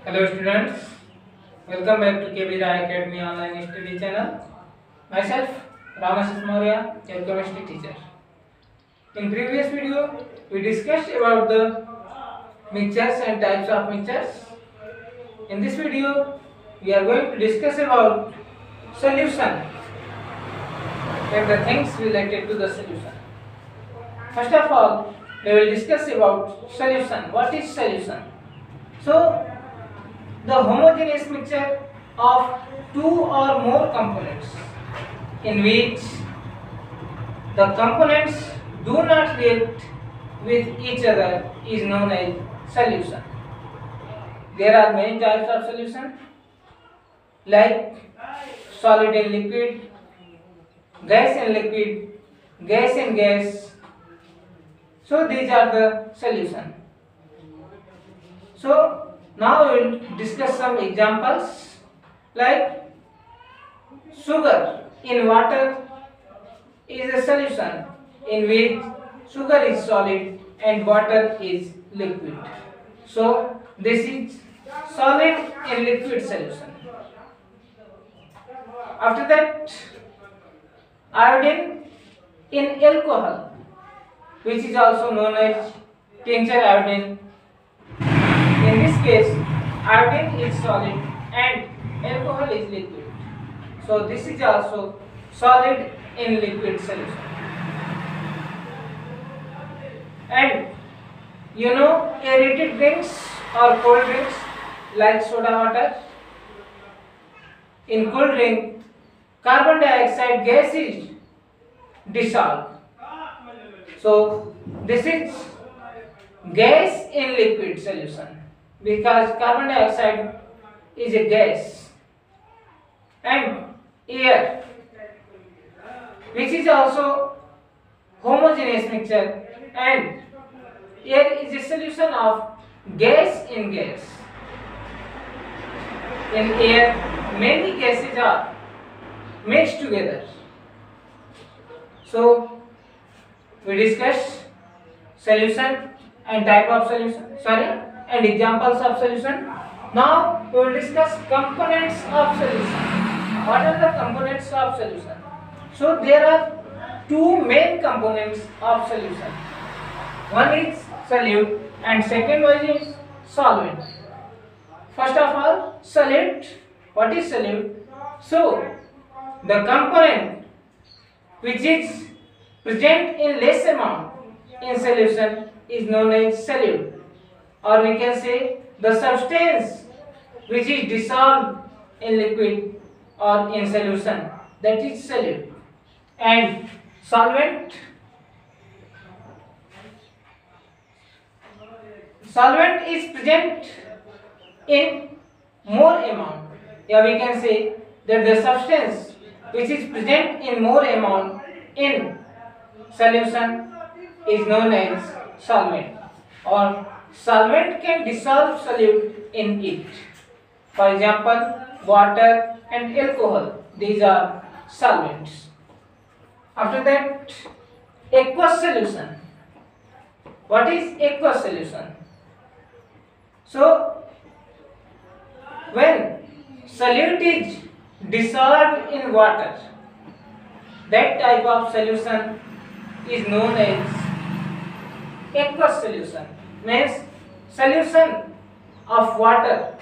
Hello students, welcome back to KB Rai Academy online study channel. Myself Ramashish Maurya, your chemistry teacher. In previous video, we discussed about the mixtures and types of mixtures. In this video, we are going to discuss about solution and the things related to the solution. First of all, we will discuss about solution. What is solution? So, the homogeneous mixture of two or more components in which the components do not react with each other is known as solution. There are many types of solution like solid and liquid, gas and liquid, gas and gas. So these are the solution. So now we will discuss some examples like sugar in water is a solution in which sugar is solid and water is liquid. So this is solid and liquid solution. After that, iodine in alcohol, which is also known as tincture iodine. In this case, iodine is solid and alcohol is liquid. So this is also solid in liquid solution. And you know aerated drinks or cold drinks like soda water. In cold drink, carbon dioxide gas is dissolved. So this is gas in liquid solution, because carbon dioxide is a gas, and air, which is also homogeneous mixture, and air is a solution of gas in gas. In air, many gases are mixed together. So we discussed solution and type of solution, and examples of solution. Now we will discuss components of solution. What are the components of solution? So there are two main components of solution. One is solute and second one is solvent. First of all, solute. What is solute? So the component which is present in less amount in solution is known as solute, or we can say the substance which is dissolved in liquid or in solution, that is solute. And solvent is present in more amount. Yeah, we can say that the substance which is present in more amount in solution is known as solvent, or solvent can dissolve solute in it. For example, water and alcohol, these are solvents. After that, aqueous solution. What is aqueous solution? So when solute is dissolved in water, that type of solution is known as aqueous solution. Means solution of water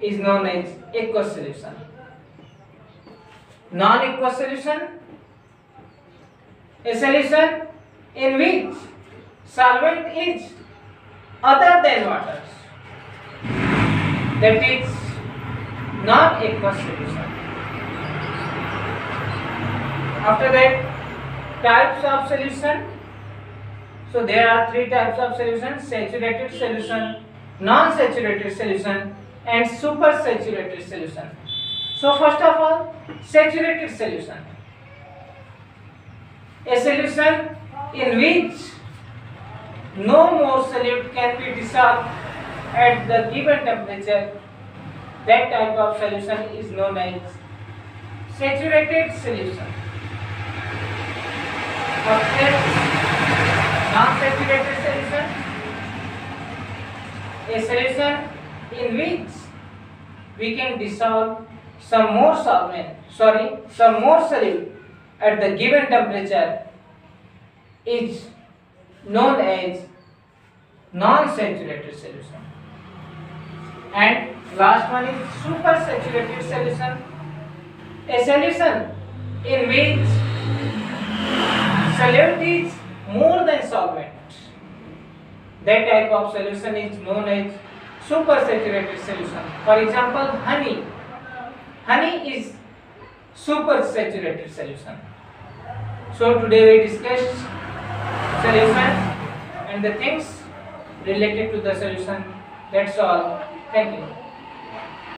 is known as aqueous solution. Non-aqueous solution, a solution in which solvent is other than water, that is non-aqueous solution. After that, types of solution. So there are three types of solution: saturated solution, non-saturated solution, and supersaturated solution. So first of all, saturated solution. A solution in which no more solute can be dissolved at the given temperature, that type of solution is known as saturated solution. Non-saturated solution, a solution in which we can dissolve some more some more solute at the given temperature is known as non-saturated solution. And last one is supersaturated solution, a solution in which solute is more than solvent. That type of solution is known as supersaturated solution. For example, honey. Honey is supersaturated solution. So today we discussed solution and the things related to the solution. That's all. Thank you.